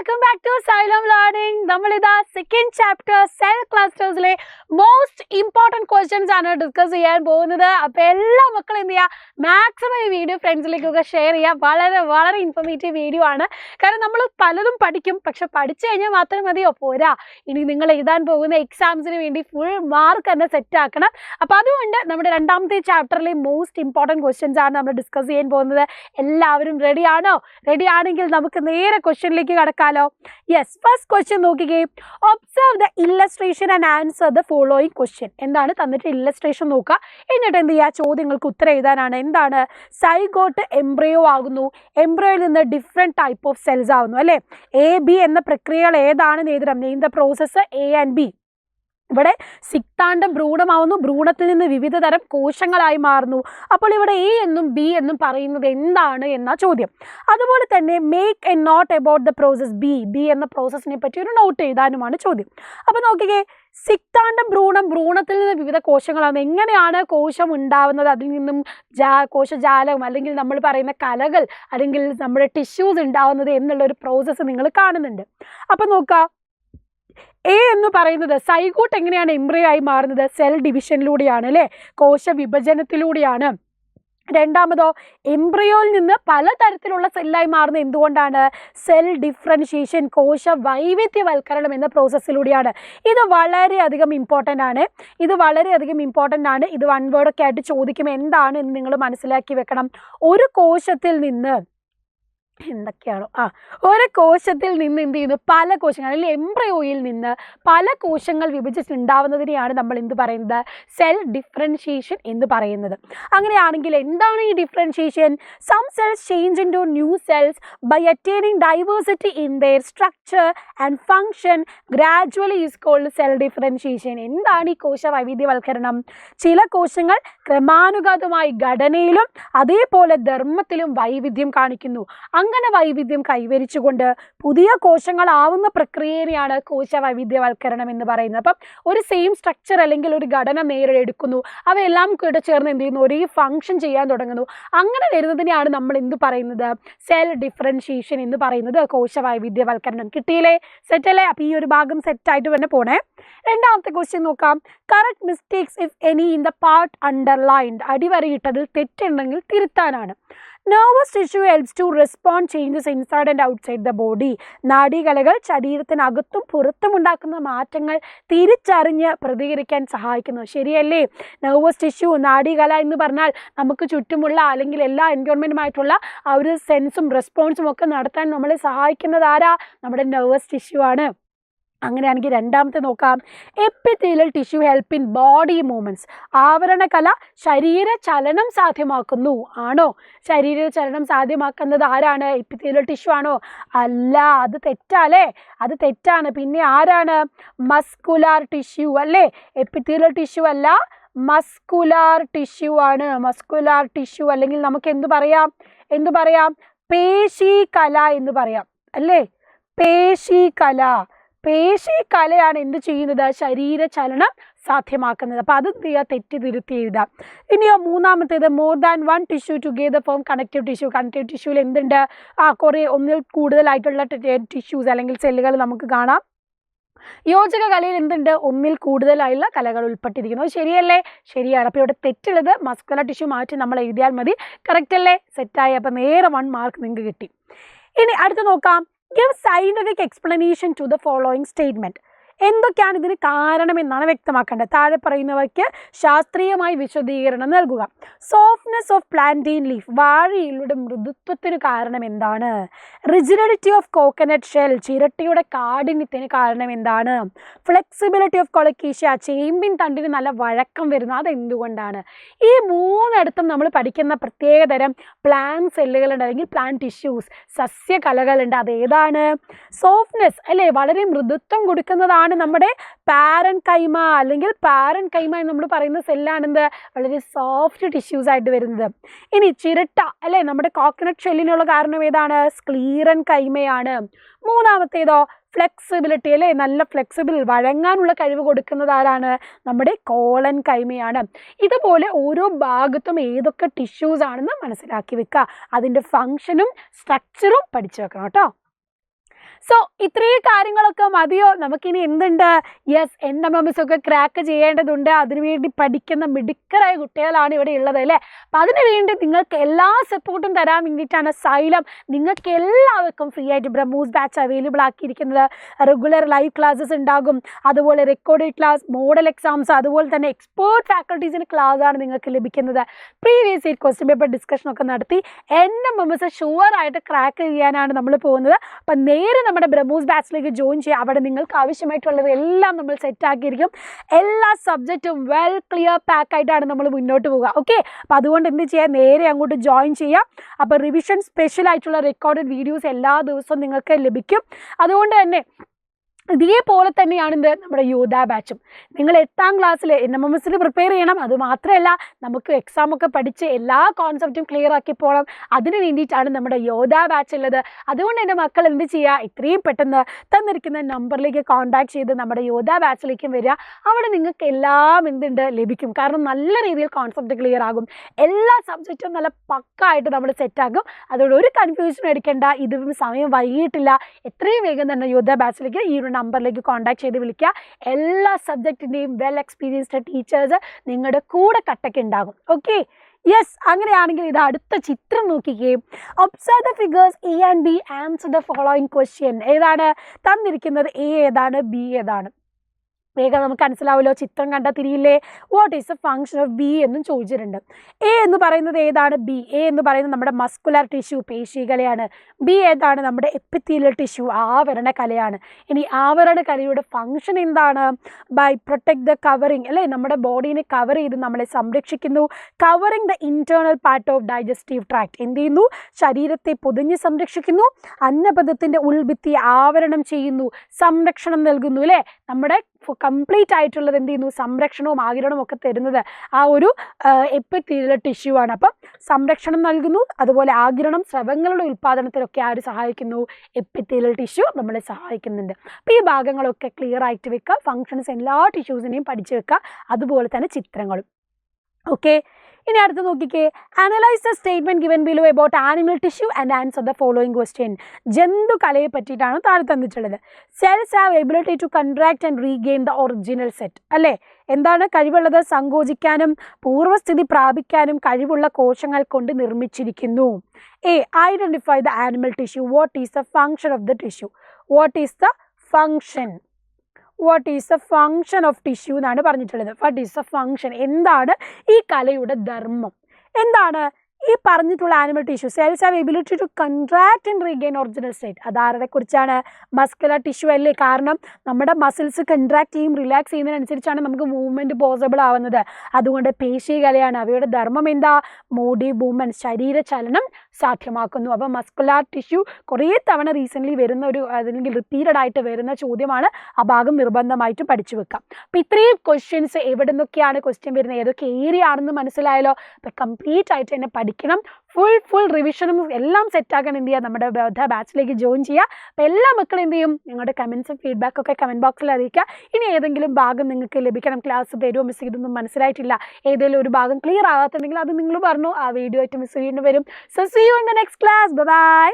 Welcome back to Xylem learning. നമ്മളിതാ second chapter cell ക്ലസ്റ്റേഴ്സിലെ most important questions ആണ് discuss ചെയ്യാൻ പോകുന്നത്. അപ്പോൾ എല്ലാ മക്കളും എന്ത് ചെയ്യുക, മാക്സിമം ഈ വീഡിയോ ഫ്രണ്ട്സിലേക്കൊക്കെ ഷെയർ ചെയ്യുക. വളരെ വളരെ ഇൻഫോർമേറ്റീവ് വീഡിയോ ആണ്. കാരണം നമ്മൾ പലതും പഠിക്കും, പക്ഷെ പഠിച്ചു കഴിഞ്ഞാൽ മാത്രം മതിയോ, പോരാ. ഇനി നിങ്ങൾ എഴുതാൻ പോകുന്ന എക്സാംസിന് വേണ്ടി ഫുൾ മാർക്ക് തന്നെ സെറ്റ് ആക്കണം. അപ്പോൾ അതുകൊണ്ട് നമ്മുടെ രണ്ടാമത്തെ ചാപ്റ്ററിലെ മോസ്റ്റ് ഇമ്പോർട്ടൻറ്റ് ക്വസ്റ്റ്യൻസ് ആണ് നമ്മൾ ഡിസ്കസ് ചെയ്യാൻ പോകുന്നത്. എല്ലാവരും റെഡിയാണോ? റെഡി ആണെങ്കിൽ നമുക്ക് നേരെ ക്വസ്റ്റ്യനിലേക്ക് കടക്കാലോ. യെസ്, ഫസ്റ്റ് ക്വസ്റ്റ്യൻ നോക്കിക്കേ. Observe the illustration and answer the following question. എന്താണ് തന്നിട്ട് ഇല്ലസ്ട്രേഷൻ നോക്കുക, എന്നിട്ട് എന്ത് ചെയ്യുക, ചോദ്യങ്ങൾക്ക് ഉത്തരം എഴുതാനാണ്. എന്താണ്? സൈഗോട്ട് എംബ്രയോ ആകുന്നു. എംബ്രയോയിൽ നിന്ന് ഡിഫറെൻറ്റ് ടൈപ്പ് ഓഫ് സെൽസ് ആകുന്നു അല്ലേ. എ ബി എന്ന പ്രക്രിയകൾ ഏതാണെന്ന് എഴുതണം. Name the process A and B. ഇവിടെ സിക്താണ്ഡം ഭ്രൂണമാവുന്നു. ഭ്രൂണത്തിൽ നിന്ന് വിവിധ തരം കോശങ്ങളായി മാറുന്നു. അപ്പോൾ ഇവിടെ എ എന്നും ബി എന്നും പറയുന്നത് എന്താണ് എന്ന ചോദ്യം. അതുപോലെ തന്നെ make a note about the process B. B എന്ന പ്രോസസ്സിനെ പറ്റി ഒരു നോട്ട് എഴുതാനുമാണ് ചോദ്യം. അപ്പോൾ നോക്കിക്കേ, സിക്താണ്ഡം ഭ്രൂണം, ഭ്രൂണത്തിൽ നിന്ന് വിവിധ കോശങ്ങളാണ്. എങ്ങനെയാണ് കോശം ഉണ്ടാവുന്നത്? അതിൽ നിന്നും കോശജാലം അല്ലെങ്കിൽ നമ്മൾ പറയുന്ന കലകൾ അല്ലെങ്കിൽ നമ്മുടെ ടിഷ്യൂസ് ഉണ്ടാവുന്നത് എന്നുള്ളൊരു പ്രോസസ്സ് നിങ്ങൾ കാണുന്നുണ്ട്. അപ്പോൾ നോക്കാം, എ എന്ന് പറയുന്നത് സൈഗോട്ട് എങ്ങനെയാണ് എംബ്രിയോ ആയി മാറുന്നത്? സെൽ ഡിവിഷനിലൂടെയാണ് അല്ലേ, കോശ വിഭജനത്തിലൂടെയാണ്. രണ്ടാമതോ, എംബ്രിയോയിൽ നിന്ന് പലതരത്തിലുള്ള സെല്ലായി മാറുന്നത് എന്തുകൊണ്ടാണ്? സെൽ ഡിഫറൻഷിയേഷൻ, കോശ വൈവിധ്യവൽക്കരണം എന്ന പ്രോസസ്സിലൂടെയാണ്. ഇത് വളരെയധികം ഇമ്പോർട്ടൻ്റ് ആണ്. ഇത് വൺ വേർഡൊക്കെ ആയിട്ട് ചോദിക്കും. എന്താണ് എന്ന് നിങ്ങൾ മനസ്സിലാക്കി വെക്കണം. ഒരു കോശത്തിൽ നിന്ന് എന്തൊക്കെയാണോ ഒരു കോശത്തിൽ നിന്ന് എന്ത് ചെയ്യുന്നു, പല കോശങ്ങൾ അല്ലെങ്കിൽ എംബ്രയോയിൽ നിന്ന് പല കോശങ്ങൾ വിഭജിച്ചുണ്ടാവുന്നതിനെയാണ് നമ്മൾ എന്ത് പറയുന്നത്? സെൽ ഡിഫറൻഷിയേഷൻ എന്ന് പറയുന്നത്. അങ്ങനെയാണെങ്കിൽ എന്താണ് ഈ differentiation? Some cells change into new cells by attaining diversity in their structure and function gradually is called cell differentiation. എന്താണ് ഈ കോശ വൈവിധ്യവൽക്കരണം? ചില കോശങ്ങൾ ക്രമാനുഗതമായി ഘടനയിലും അതേപോലെ ധർമ്മത്തിലും വൈവിധ്യം കാണിക്കുന്നു. അങ്ങനെ വൈവിധ്യം കൈവരിച്ചുകൊണ്ട് പുതിയ കോശങ്ങളാവുന്ന പ്രക്രിയയാണ് കോശ വൈവിധ്യവൽക്കരണം എന്ന് പറയുന്നത്. അപ്പം ഒരു സെയിം സ്ട്രക്ചർ അല്ലെങ്കിൽ ഒരു ഘടന നേരെ എടുക്കുന്നു, അവയെല്ലാം കൂടെ ചേർന്ന് എന്ത് ചെയ്യുന്നു, ഒരേ ഫങ്ഷൻ ചെയ്യാൻ തുടങ്ങുന്നു. അങ്ങനെ വരുന്നതിനെയാണ് നമ്മൾ എന്ത് പറയുന്നത്? സെൽ ഡിഫറൻഷിയേഷൻ എന്ന് പറയുന്നത്. കോശ വൈവിധ്യവൽക്കരണം. കിട്ടിയില്ലേ? സെറ്റല്ലേ? അപ്പോൾ ഈ ഒരു ഭാഗം സെറ്റായിട്ട് തന്നെ പോണേ. രണ്ടാമത്തെ ക്വസ്റ്റ്യൻ നോക്കാം. Correct mistakes if any in the part underlined. അടിവരയിട്ടതിൽ തെറ്റുണ്ടെങ്കിൽ തിരുത്താനാണ്. Nervous tissue helps to respond changes inside and outside the body. നാഡീകലകൾ ശരീരത്തിനകത്തും പുറത്തും ഉണ്ടാക്കുന്ന മാറ്റങ്ങൾ തിരിച്ചറിഞ്ഞ് പ്രതികരിക്കാൻ സഹായിക്കുന്നു. ശരിയല്ലേ? നെർവസ് ടിഷ്യൂ, നാഡീകല എന്ന് പറഞ്ഞാൽ നമുക്ക് ചുറ്റുമുള്ള അല്ലെങ്കിൽ എല്ലാ എൻവയോൺമെൻറ്റുമായിട്ടുള്ള ആ ഒരു സെൻസും റെസ്പോൺസും ഒക്കെ നടത്താൻ നമ്മളെ സഹായിക്കുന്നത് ആരാ? നമ്മുടെ നെർവസ് ടിഷ്യൂ ആണ്. അങ്ങനെയാണെങ്കിൽ രണ്ടാമത്തെ നോക്കാം. Epithelial tissue help in body movements. ആവരണകല ശരീരചലനം സാധ്യമാക്കുന്നു. ആണോ? ശരീരചലനം സാധ്യമാക്കുന്നത് ആരാണ്? എപ്പിത്തീലിയൽ ടിഷ്യൂ ആണോ? അല്ല, അത് തെറ്റാല്ലേ? അത് തെറ്റാണ്. പിന്നെ ആരാണ്? മസ്കുലാർ ടിഷ്യൂ അല്ലേ. എപ്പിത്തീലിയൽ ടിഷ്യൂ അല്ല, മസ്കുലാർ ടിഷ്യൂ ആണ്. മസ്കുലാർ ടിഷ്യൂ അല്ലെങ്കിൽ നമുക്ക് എന്ത് പറയാം? പേശികല എന്ന് പറയാം അല്ലേ. പേശികലയാണ് എന്ത് ചെയ്യുന്നത്? ശരീരചലനം സാധ്യമാക്കുന്നത്. അപ്പോൾ അത് തെറ്റ് തിരുത്തി എഴുതാം. ഇനിയോ മൂന്നാമത്തേത്, more than one tissue together form connective tissue. Connective ടിഷ്യൂവിൽ എന്തുണ്ട്? കുറേ ഒന്നിൽ കൂടുതലായിട്ടുള്ള ടിഷ്യൂസ് അല്ലെങ്കിൽ സെല്ലുകൾ നമുക്ക് കാണാം. യോജക കലയിൽ എന്തുണ്ട്? ഒന്നിൽ കൂടുതലായുള്ള കലകൾ ഉൾപ്പെട്ടിരിക്കുന്നത്. ശരിയല്ലേ? ശരിയാണ്. അപ്പോൾ ഇവിടെ തെറ്റുള്ളത് മസ്കുലർ ടിഷ്യൂ മാറ്റി നമ്മൾ എഴുതിയാൽ മതി. കറക്റ്റ് അല്ലേ? സെറ്റായി. അപ്പോൾ നേരെ 1 മാർക്ക് നിങ്ങൾക്ക് കിട്ടി. ഇനി അടുത്ത് നോക്കാം. Give scientific explanation to the following statement. എന്തൊക്കെയാണ് ഇതിന് കാരണമെന്നാണ് വ്യക്തമാക്കേണ്ടത്. താഴെ പറയുന്നവയ്ക്ക് ശാസ്ത്രീയമായി വിശദീകരണം നൽകുക. Softness of plantain leaf. വാഴയിലയുടെ മൃദുത്വത്തിന് കാരണം എന്താണ്? Rigidity of coconut shell. ചിരട്ടയുടെ കാഠിന്യത്തിന് കാരണം എന്താണ്? Flexibility of കൊളക്കീഷ്യ. ചേമ്പിൻ തണ്ടിന് നല്ല വഴക്കം വരുന്നത് അതെന്തുകൊണ്ടാണ്? ഈ മൂന്നിടത്തും നമ്മൾ പഠിക്കുന്ന പ്രത്യേകതരം പ്ലാന്റ് സെല്ലുകളുണ്ട് അല്ലെങ്കിൽ പ്ലാന്റ് ടിഷ്യൂസ്, സസ്യകലകളുണ്ട്. അതേതാണ്? സോഫ്റ്റ്നെസ് അല്ലേ, വളരെ മൃദുത്വം കൊടുക്കുന്നതാണ് നമ്മുടെ പാരൻകൈമ അല്ലെങ്കിൽ പാരൻകൈമ എന്ന് നമ്മൾ പറയുന്ന സെല്ലാണെന്ത്? വളരെ സോഫ്റ്റ് ടിഷ്യൂസ് ആയിട്ട് വരുന്നത്. ഇനി ചിരട്ട അല്ലേ, നമ്മുടെ കോക്കനട്ട് ഷെല്ലിനുള്ള കാരണം ഏതാണ്? സ്ക്ലീറൻ കൈമയാണ്. മൂന്നാമത്തേതോ ഫ്ലെക്സിബിലിറ്റി അല്ലേ, നല്ല ഫ്ലെക്സിബിൾ വഴങ്ങാനുള്ള കഴിവ് കൊടുക്കുന്നത് ആരാണ്? നമ്മുടെ കോളൻ കൈമയാണ്. ഇതുപോലെ ഓരോ ഭാഗത്തും ഏതൊക്കെ ടിഷ്യൂസ് ആണെന്ന് മനസ്സിലാക്കി വെക്കുക. അതിൻ്റെ ഫങ്ഷനും സ്ട്രക്ചറും പഠിച്ചു വെക്കണം കേട്ടോ. സോ ഇത്രയും കാര്യങ്ങളൊക്കെ മതിയോ? നമുക്കിനി എന്തുണ്ട്? യെസ്, NMMS ഒക്കെ ക്രാക്ക് ചെയ്യേണ്ടതുണ്ട്. അതിനുവേണ്ടി പഠിക്കുന്ന മിടുക്കരായ കുട്ടികളാണ് ഇവിടെ ഉള്ളത് അല്ലേ. അപ്പം അതിനുവേണ്ടി നിങ്ങൾക്ക് എല്ലാ സപ്പോർട്ടും തരാൻ വേണ്ടിയിട്ടാണ് സൈലം നിങ്ങൾക്ക് എല്ലാവർക്കും ഫ്രീ ആയിട്ട് ബ്രഹ്മൂസ് ബാച്ച് അവൈലബിൾ ആക്കിയിരിക്കുന്നത്. റെഗുലർ ലൈവ് ക്ലാസ്സസ് ഉണ്ടാകും, അതുപോലെ റെക്കോർഡഡ് ക്ലാസ്, മോഡൽ എക്സാംസ്, അതുപോലെ തന്നെ എക്സ്പേർട്ട് ഫാക്കൾട്ടീസിൻ്റെ ക്ലാസ്സാണ് നിങ്ങൾക്ക് ലഭിക്കുന്നത്. പ്രീവിയസ് ഇയർ ക്വസ്റ്റ്യൻ പേപ്പർ ഡിസ്കഷനൊക്കെ നടത്തി NMMS ഷുവറായിട്ട് ക്രാക്ക് ചെയ്യാനാണ് നമ്മൾ പോകുന്നത്. അപ്പം നേരെ നമ്മുടെ ബ്രഹ്മൂസ് ബാച്ചിലേക്ക് ജോയിൻ ചെയ്യുക. അവിടെ നിങ്ങൾക്ക് ആവശ്യമായിട്ടുള്ളത് എല്ലാം നമ്മൾ സെറ്റ് ആക്കിയിരിക്കും. എല്ലാ സബ്ജക്റ്റും വെൽ ക്ലിയർ പാക്ക് ആയിട്ടാണ് നമ്മൾ മുന്നോട്ട് പോവുക. ഓക്കെ, അപ്പോൾ അതുകൊണ്ട് എന്ത് ചെയ്യുക, നേരെ അങ്ങോട്ട് ജോയിൻ ചെയ്യാം. അപ്പോൾ റിവിഷൻ സ്പെഷ്യൽ ആയിട്ടുള്ള റെക്കോർഡഡ് വീഡിയോസ് എല്ലാ ദിവസവും നിങ്ങൾക്ക് ലഭിക്കും. അതുകൊണ്ട് തന്നെ ഇതേപോലെ തന്നെയാണ് നമ്മുടെ യോധ ബാച്ചും. നിങ്ങൾ 8ാം ക്ലാസ്സിൽ NMMSൽ പ്രിപ്പയർ ചെയ്യണം. അതുമാത്രമല്ല, നമുക്ക് എക്സാമൊക്കെ പഠിച്ച് എല്ലാ കോൺസെപ്റ്റും ക്ലിയർ ആക്കി പോകണം. അതിന് വേണ്ടിയിട്ടാണ് നമ്മുടെ യോധ ബാച്ച് ഉള്ളത്. അതുകൊണ്ട് എൻ്റെ മക്കൾ എന്ത് ചെയ്യുക, ഇത്രയും പെട്ടെന്ന് തന്നിരിക്കുന്ന നമ്പറിലേക്ക് കോൺടാക്ട് ചെയ്ത് നമ്മുടെ യോധ ബാച്ചിലേക്കും വരിക. അവിടെ നിങ്ങൾക്ക് എല്ലാം എന്തുണ്ട് ലഭിക്കും. കാരണം നല്ല രീതിയിൽ കോൺസെപ്റ്റ് ക്ലിയർ ആകും. എല്ലാ സബ്ജക്റ്റും നല്ല പക്കായിട്ട് നമ്മൾ സെറ്റാകും. അതുകൊണ്ട് ഒരു കൺഫ്യൂഷനും എടുക്കേണ്ട. ഇതും സമയം വൈകിട്ടില്ല. എത്രയും വേഗം തന്നെ യോധ ബാച്ചിലേക്ക് ഈ നമ്പറിലേക്ക് കോൺടാക്ട് ചെയ്ത് വിളിക്കുക. എല്ലാ സബ്ജക്റ്റിൻ്റെയും വെൽ എക്സ്പീരിയൻസ്ഡ് ടീച്ചേഴ്സ് നിങ്ങളുടെ കൂടെ കട്ടയ്ക്ക് ഉണ്ടാകും. Okay, yes. അങ്ങനെയാണെങ്കിൽ ഇത് അടുത്ത ചിത്രം നോക്കിക്കേ. Observe the figures A and B, answer the following question. ഏതാണ് തന്നിരിക്കുന്നത്? A ഏതാണ്, B ഏതാണ്? വേഗം നമുക്ക് മനസ്സിലാവുമല്ലോ, ചിത്രം കണ്ടാൽ തിരിയില്ലേ? What is the function of B എന്നും ചോദിച്ചിട്ടുണ്ട്. എ എന്ന് പറയുന്നത് ഏതാണ്? ബി. എ എന്ന് പറയുന്നത് നമ്മുടെ മസ്കുലർ ടിഷ്യൂ, പേശികലയാണ്. ബി ഏതാണ്? നമ്മുടെ എപ്പിത്തീലിയൽ ടിഷ്യൂ, ആവരണ കലയാണ്. ഇനി ആവരണ കലയുടെ ഫങ്ഷൻ എന്താണ്? ബൈ പ്രൊട്ടക്ട് ദ കവറിങ് അല്ലേ, നമ്മുടെ ബോഡീനെ കവർ ചെയ്ത് നമ്മളെ സംരക്ഷിക്കുന്നു. Covering the internal part of digestive tract, എന്ത് ചെയ്യുന്നു? ശരീരത്തെ പൊതിഞ്ഞ് സംരക്ഷിക്കുന്നു. അന്നപഥത്തിൻ്റെ ഉൾഭിത്തി ആവരണം ചെയ്യുന്നു, സംരക്ഷണം നൽകുന്നു അല്ലേ. നമ്മുടെ കംപ്ലീറ്റ് ആയിട്ടുള്ളത് എന്ത് ചെയ്യുന്നു? സംരക്ഷണവും ആഗിരണവും ഒക്കെ തരുന്നത് ആ ഒരു എപ്പിത്തീലിയൽ ടിഷ്യൂ ആണ്. അപ്പം സംരക്ഷണം നൽകുന്നു, അതുപോലെ ആഗിരണം, സ്രവങ്ങളുടെ ഉൽപ്പാദനത്തിലൊക്കെ ആര് സഹായിക്കുന്നു? എപ്പിത്തീലിയൽ ടിഷ്യൂ നമ്മളെ സഹായിക്കുന്നുണ്ട്. അപ്പോൾ ഈ ഭാഗങ്ങളൊക്കെ ക്ലിയർ ആയിട്ട് വെക്കുക. ഫങ്ഷൻസ് എല്ലാ ടിഷ്യൂസിനെയും പഠിച്ചു വെക്കുക. അതുപോലെ തന്നെ ചിത്രങ്ങളും. ഓക്കെ, ഇനി അടുത്ത് നോക്കിക്കേ. Analyse the statement given below about animal tissue and answer the following question. ജന്തു കലയെ പറ്റിയിട്ടാണ് താഴെ തന്നിട്ടുള്ളത്. Cells have ability to contract and regain the original set അല്ലേ. എന്താണ് കഴിവുള്ളത്? സങ്കോചിക്കാനും പൂർവ്വസ്ഥിതി പ്രാപിക്കാനും കഴിവുള്ള കോശങ്ങൾ കൊണ്ട് നിർമ്മിച്ചിരിക്കുന്നു. A, identify the animal tissue. What is the function of the tissue? What is the function? What is the function of tissue എന്നാണ് പറഞ്ഞിട്ടുള്ളത്. വാട്ട് ഈസ് ദ ഫങ്ഷൻ, എന്താണ് ഈ കലയുടെ ധർമ്മം? എന്താണ് ഈ പറഞ്ഞിട്ടുള്ള animal tissue? Cells have ability to contract and regain original state. അതാരുടെ കുറിച്ചാണ്? മസ്കുലർ ടിഷ്യൂ അല്ലേ. കാരണം നമ്മുടെ മസിൽസ് കൺട്രാക്ട് ചെയ്യും, റിലാക്സ് ചെയ്യുന്നതിനനുസരിച്ചാണ് നമുക്ക് മൂവ്മെൻറ്റ് പോസിബിൾ ആവുന്നത്. അതുകൊണ്ട് പേശികലയാണ്. അവയുടെ ധർമ്മം എന്താ? ബോഡി മൂവ്മെൻറ്റ്, ശരീരചലനം സാധ്യമാക്കുന്നു. അപ്പോൾ മസ്കുലർ ടിഷ്യൂ കുറേ തവണ റീസെൻ്റ്ലി വരുന്ന ഒരു, അല്ലെങ്കിൽ റിപ്പീറ്റഡ് ആയിട്ട് വരുന്ന ചോദ്യമാണ്. ആ ഭാഗം നിർബന്ധമായിട്ടും പഠിച്ചു വെക്കാം. അപ്പോൾ ഇത്രയും ക്വസ്റ്റ്യൻസ് എവിടെ നിന്നൊക്കെയാണ് ക്വസ്റ്റ്യൻ വരുന്നത്, ഏതൊക്കെ ഏരിയ ആണെന്ന് മനസ്സിലായല്ലോ. അപ്പോൾ കംപ്ലീറ്റ് ആയിട്ട് തന്നെ പഠിക്കണം. ഫുൾ റിവിഷനും എല്ലാം സെറ്റാക്കാൻ എന്ത് ചെയ്യുക, നമ്മുടെ ബാച്ചിലേക്ക് ജോയിൻ ചെയ്യുക. അപ്പോൾ എല്ലാ മക്കളും എന്ത് ചെയ്യും, നിങ്ങളുടെ കമൻസും ഫീഡ്ബാക്കും ഒക്കെ കമൻറ്റ് ബോക്സിൽ അറിയിക്കുക. ഇനി ഏതെങ്കിലും ഭാഗം നിങ്ങൾക്ക് ലഭിക്കണം, ക്ലാസ് തരുമോ മിസ്, ഇതൊന്നും മനസ്സിലായിട്ടില്ല, ഏതെങ്കിലും ഒരു ഭാഗം ക്ലിയർ ആകാത്തുണ്ടെങ്കിൽ അത് നിങ്ങൾ പറഞ്ഞു, ആ വീഡിയോ ആയിട്ട് മിസ് ചെയ്യേണ്ടി വരും. So see you in the next class. By.